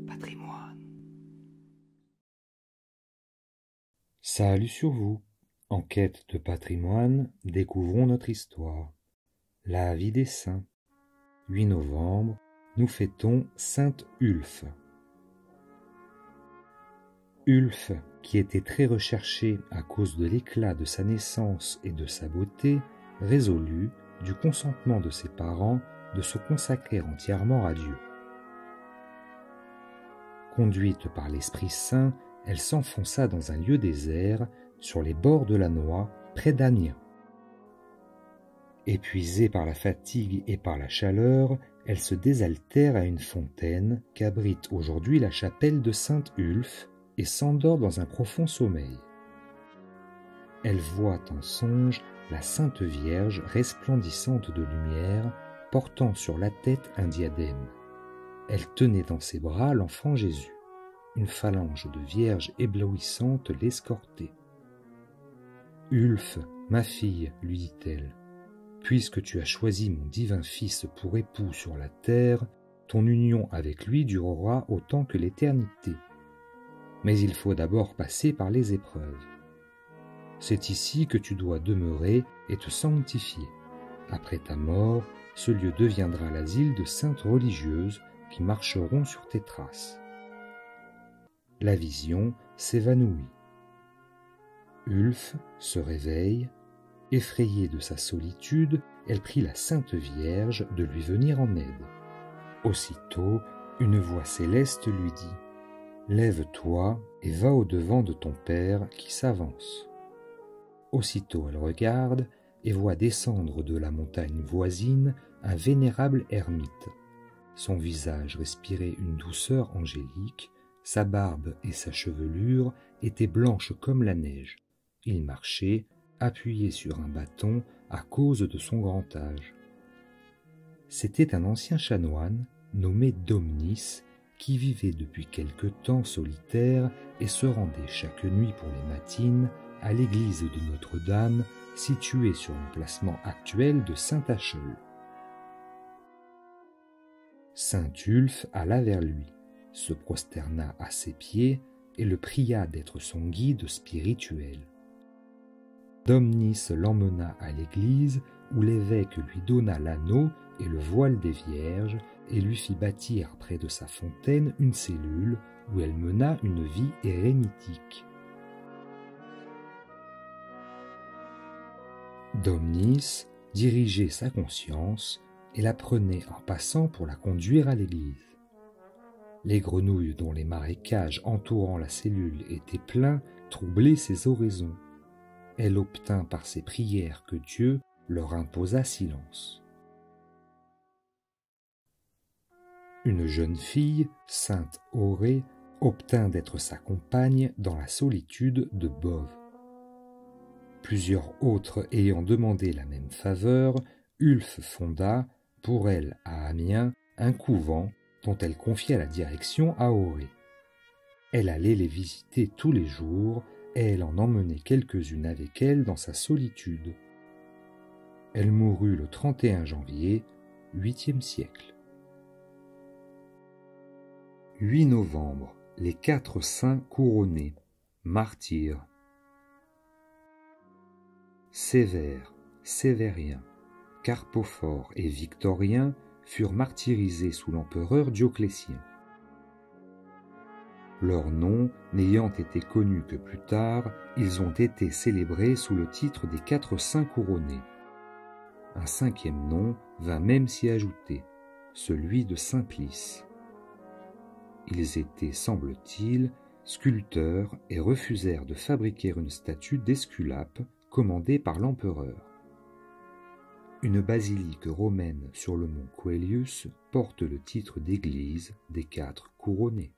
Patrimoine. Salut sur vous. En quête de patrimoine, découvrons notre histoire. La vie des saints. 8 novembre, nous fêtons Sainte Ulfe. Ulfe, qui était très recherchée à cause de l'éclat de sa naissance et de sa beauté, résolut, du consentement de ses parents, de se consacrer entièrement à Dieu. Conduite par l'Esprit Saint, elle s'enfonça dans un lieu désert, sur les bords de la Noie, près d'Amiens. Épuisée par la fatigue et par la chaleur, elle se désaltère à une fontaine qu'abrite aujourd'hui la chapelle de Sainte Ulfe et s'endort dans un profond sommeil. Elle voit en songe la Sainte Vierge resplendissante de lumière, portant sur la tête un diadème. Elle tenait dans ses bras l'enfant Jésus. Une phalange de vierges éblouissantes l'escortait. « Ulfe, ma fille, lui dit-elle, puisque tu as choisi mon divin Fils pour époux sur la terre, ton union avec lui durera autant que l'éternité. Mais il faut d'abord passer par les épreuves. C'est ici que tu dois demeurer et te sanctifier. Après ta mort, ce lieu deviendra l'asile de saintes religieuses qui marcheront sur tes traces. » La vision s'évanouit. Ulfe se réveille. Effrayée de sa solitude, elle prie la Sainte Vierge de lui venir en aide. Aussitôt, une voix céleste lui dit « Lève-toi et va au-devant de ton Père qui s'avance. » Aussitôt elle regarde et voit descendre de la montagne voisine un vénérable ermite. Son visage respirait une douceur angélique, sa barbe et sa chevelure étaient blanches comme la neige. Il marchait, appuyé sur un bâton à cause de son grand âge. C'était un ancien chanoine nommé Domnis qui vivait depuis quelque temps solitaire et se rendait chaque nuit pour les matines à l'église de Notre-Dame située sur l'emplacement actuel de Saint-Acheul. Sainte Ulfe alla vers lui, se prosterna à ses pieds et le pria d'être son guide spirituel. Domnis l'emmena à l'église où l'évêque lui donna l'anneau et le voile des vierges et lui fit bâtir près de sa fontaine une cellule où elle mena une vie érémitique. Domnis dirigeait sa conscience et la prenait en passant pour la conduire à l'église. Les grenouilles dont les marécages entourant la cellule étaient pleins troublaient ses oraisons. Elle obtint par ses prières que Dieu leur imposa silence. Une jeune fille, sainte Aurée, obtint d'être sa compagne dans la solitude de Bove. Plusieurs autres ayant demandé la même faveur, Ulfe fonda, pour elle à Amiens, un couvent dont elle confia la direction à Aurée. Elle allait les visiter tous les jours et elle en emmenait quelques-unes avec elle dans sa solitude. Elle mourut le 31 janvier, 8e siècle. 8 novembre, les 4 saints couronnés, martyrs. Sévère, Sévérien, Carpophore et Victorien furent martyrisés sous l'empereur Dioclétien. Leurs noms n'ayant été connus que plus tard, ils ont été célébrés sous le titre des 4 saints couronnés. Un 5e nom vint même s'y ajouter, celui de Simplice. Ils étaient, semble-t-il, sculpteurs et refusèrent de fabriquer une statue d'Esculape commandée par l'empereur. Une basilique romaine sur le mont Coelius porte le titre d'église des 4 couronnés.